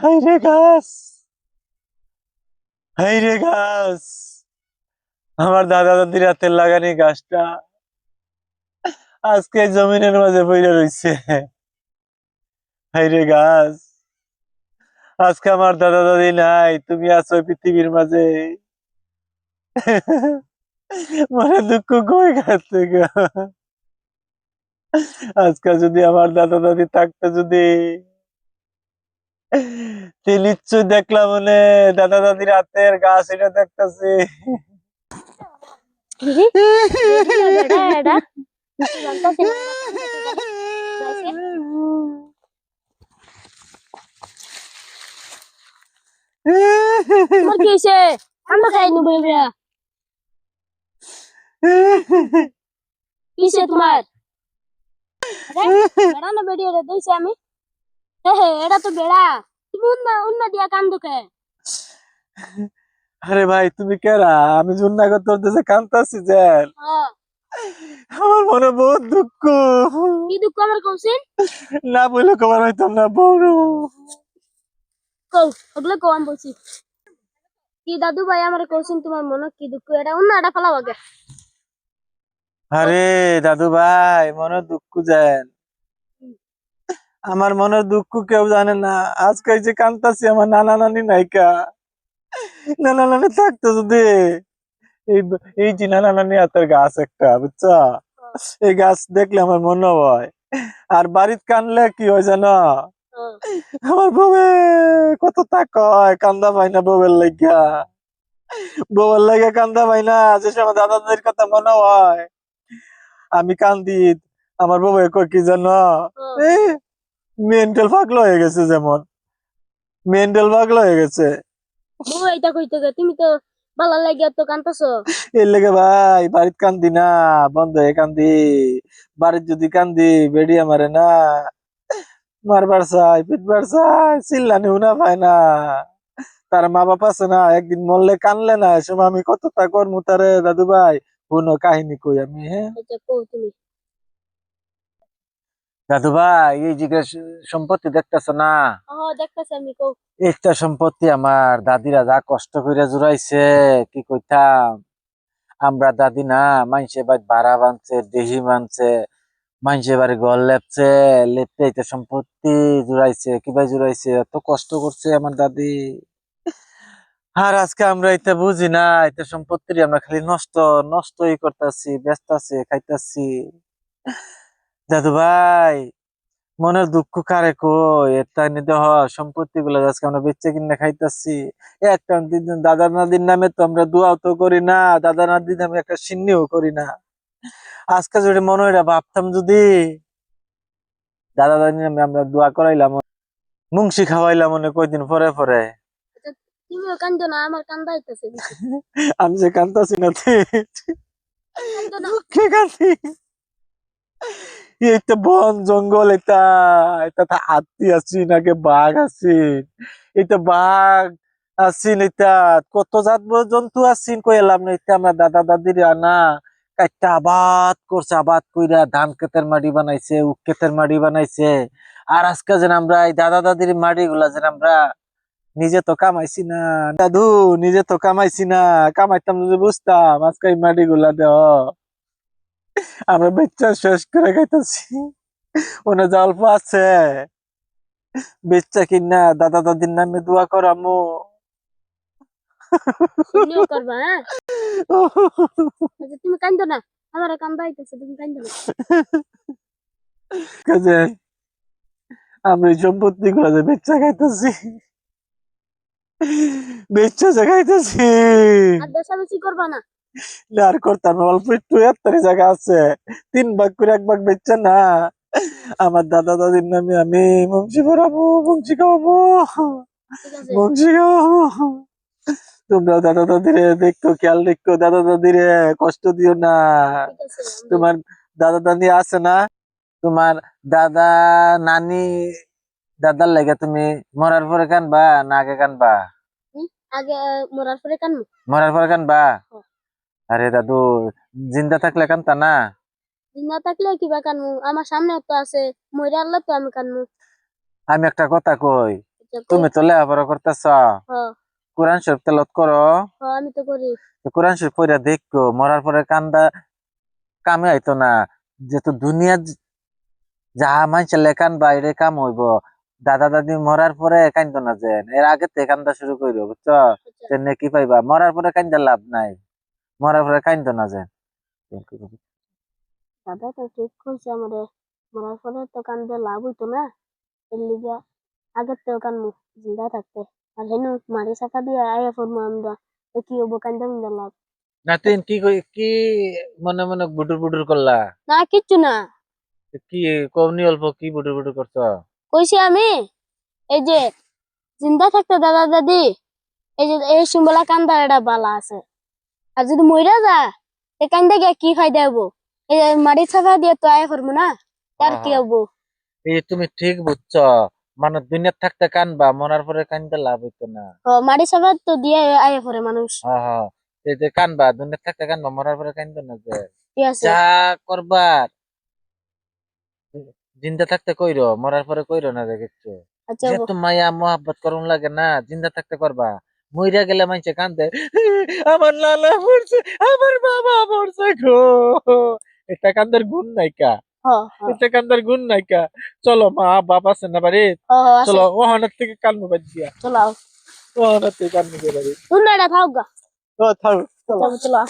High রে গাছ, high রে গাছ, আমার দাদা দাদির হাতের লাগানি গাছটা আজকে জমিনের মাঝে পড়ে রইছে। হাই রে গাছ, আজকে আমার দাদা দাদি নাই, তুমি আছো পৃথিবীর মাঝে। মনে দুঃখ কই গাছ থেকে। আজকে যদি আমার দাদা দাদি থাকতো, যদি নিশ্চয় দেখলাম মনে দাদা দাদির হাতের গাছ এটা দেখতেছি। দিদি বেডিলা বেড়া এডা কিছু জানতাছি না গাইছে তোমার কি হইছে আমরা খাই নি বেড়া কিসে তোমার আরে বেড়া না বেড়ি রে দেইছি আমি হে এটা তো বেড়া তুমি উন্না দিয়া কান্দুকে আরে ভাই তুমি কেরা? আমি জুন্নাগর তোর দেশে কান্তাছি যে হ্যাঁ আমার মনে বহুত দুঃখ। কি দুঃখ আমার কইছিন না বলে কবার হইতাম না বড়। কও ওগুলো কও আমি বলছি কি দাদু ভাই আমার কইছিন তোমার মনে কি দুঃখ এটা উন্নাটা ফেলাও আগে আরে দাদু ভাই মনে দুঃখ যেন আমার মনের দুঃখ কেউ জানে না। আজকে এই যে কান্তাছি আমার নানা নানি নাইকা। নানা নানি থাকতো যদি এই এই যে নানা নানি হাতের গাছ একটা বুঝছো, এই গাছ দেখলে আমার মনে হয়। আর বাড়িতে কানলে কি হয় জানো, আমার বউয়ে কত তাক হয় কান্দা পাই না বউয়ের লাগিয়া। বউয়ের লাগিয়া কান্দা পাই না, যে সময় দাদাদের কথা মনে হয় আমি কান্দি। আমার বউয়ে কয় কি জানো, মেন্টাল পাগল হয়ে গেছে, যেমন মেন্টাল পাগল হয়ে গেছে। বউ এইটা কইতে গে তুমি তো ভালো লাগিয়া তো কান্তাছো এর লেগে ভাই বাড়িতে কান্দি না, বন্ধ হয়ে কান্দি। বাড়ির যদি কান্দি বেড়িয়া মারে না, মারবার চাই পিটবার চাই, চিল্লানি উনা পায় না। তার মা বাপ আছে না, একদিন মরলে কানলে না, এ সময় আমি কতটা করমু তারে। দাদু ভাই কোনো কাহিনী কই আমি, হ্যাঁ আচ্ছা কও তুমি দাদু ভাই এই জিজ্ঞেস সম্পত্তি দেখতেছ না, দেখতাছি আমি কও একটা সম্পত্তি আমার দাদিরা যা কষ্ট করে জুড়াইছে কি কইতাম। আমরা দাদি না মানুষের বাড়ি ভাড়া বানছে, দেহি বানছে, মানুষের বাড়ি ঘর লেপছে, লেপতে এটা সম্পত্তি জুড়াইছে। কিভাবে জুড়াইছে, এত কষ্ট করছে আমার দাদি। আর আজকে আমরা এটা বুঝি না, এটা সম্পত্তি আমরা খালি নষ্ট নষ্টই করতেছি, বেচতাছি, খাইতাছি। দাদু ভাই মনের দুঃখ কারে কই, এটা দেহ সম্পত্তি গুলো আজকে আমরা বেচে কিনে খাইতাছি। একটা দাদা নাদির নামে তো আমরা দোয়াও তো করি না, দাদা নাদির নামে একটা সিন্নিও করি না। আজকে যদি মনে হয় ভাবতাম, যদি দাদা দাদির নামে আমরা দোয়া করাইলাম, মুংসি খাওয়াইলাম মনে কয়দিন পরে পরে। আচ্ছা তুমিও কান্দো না আমার কান্দা আইতাছে বেশি আমি যে কান্তাছি না কান্দো না দুঃখে কান্দি। এটা বন জঙ্গল, এটা এটা হাতি আছি নাকি বাঘ আছেন, এটা বাঘ আছেন, এটা কত জাত জন্তু আছেন কই এলাম না। এটা আমরা দাদা দাদির আনা কাটটা আবাদ করছে, আবাদ কইরা ধান ক্ষেতের মাটি বানাইছে, উখ ক্ষেতের মাটি বানাইছে। আর আজকে যেন আমরা এই দাদা দাদির মাটি গুলা যেন আমরা নিজে তো কামাইছি না দাদু, নিজে তো কামাইছি না। কামাইতাম যদি বুঝতাম আজকে এই মাটি গুলা দেহ আমরা বেচা শেষ করে খাইতেছি। ওনে যে অল্প আছে বেচা কিনা দাদা দাদির নামে দোয়া করামু। তুমিও করবা হ্যাঁ আচ্ছা তুমি কান্দো না আমার কান্দা আইতাছে তুমি কান্দো না কাজে আমরা এই সম্পত্তি গুলা যে বেচা খাইতেছি, বেচা যে খাইতেছি। আর বেশি করবা না আর করতাম না, অল্প একটু এত্তারি জায়গা আছে, 3 ভাগ করে 1 ভাগ বেচা না আমার দাদা দাদির নামে আমি বংশী ভরাবো, বংশী খাওয়াবো, ঠিক আছে বংশী খাওয়াবো। তোমরা দাদা দাদিরে দেখতো, খেয়াল রেখো, দাদা দাদিরে কষ্ট দিও না। ঠিক আছে তোমার দাদা দাদি আছে না, তোমার দাদা নানি দাদার লাগে তুমি মরার পরে কানবা না আগে কানবা? হুম, আগে মরার পরে কানমু মরার পরে কানবা? হ্যাঁ। আরে দাদু জিন্দা থাকলে কানতা না? না থাকলে কিবা কানমু আমার সামনে তো আছে মইরা আল্লাহ তো আমি কানমু আমি একটা কথা কই, আচ্ছা তুমি তো লেখাপড়া করতেছ, হ্যাঁ কোরআন শরীফ তেলাওয়াত করো। হ্যাঁ আমি তো করি। তো কোরআন শরীফ পড়া দেখো, মরার পরে কান্দা কামে হইতো না। যেহেতু দুনিয়া যা মানুষের লেখান বাইরে কাম হইব, দাদা দাদি মরার পরে কান্দো না, যে এর আগে থেকে কান্দা শুরু করো, বুঝছো? আচ্ছা তেমনি কি পাইবা, মরার পরে কান্দা লাভ নাই, মরার পরে কান্দো না যে। দাদা তো ঠিক কইছে আমারে, মরার পরে তো কান্দে লাভ হইতো না, এর লিগা আগের তো কানমু জিন্দা থাকতে। আর হেনু মারি চাকা দিয়ে আয়া পড়বো আমরা, তো কি হবো কান্দা মিন্দা লাভ। না তুই কি মনে মনে বুডুর বুডুর করলা? না কিচ্ছু না, কি কমনি অল্প কি বুডুর বুডুর করছো? কইছি আমি এই যে জিন্দা থাকতে দাদা দাদি, এই যে এই সিম্বলা কান্দা এটা বালা আছে, আর যদি মইরা যা এ কান্দা গিয়া কি ফায়দা হবো? এই যে মারি চাকা দিয়ে তো আয়া পড়বো না, তার কি হবো? এই তুমি ঠিক বুঝছো, মানে দুনিয়ার থাকতে কানবা, মরার পরে কান্দা লাভ হইতো না। মারি চাকা তো দিয়ে আয়া পড়ে মানুষ। হ্যাঁ হ্যাঁ, এই যে কানবা, দুনিয়ার থাকতে কানবা, মরার পরে কান্দো না যে। ঠিক আছে। যা করবার জিন্দা থাকতে কইরো, মরার পরে কইরো না দেখছো। আচ্ছা যেহেতু মায়া মহাব্বত করুন লাগে না, জিন্দা থাকতে করবা। মইরা গেলে মানুষে কান্দে, আমার লালা মরছে, আমার বাবা মরছে গো। এটা কান্দের গুণ নাইকা, হ হ এটা কান্দের গুণ নাইকা। চলো, মা বাপ আছে না বাড়ি, হ আছে। চলো ওখানের থেকে কান্নু বাদ দিয়া, চলাও ওখানের থেকে কান্নু বাড়ি। তুমি এটা থাক গা। ও থাক, চলো। চলো চলো।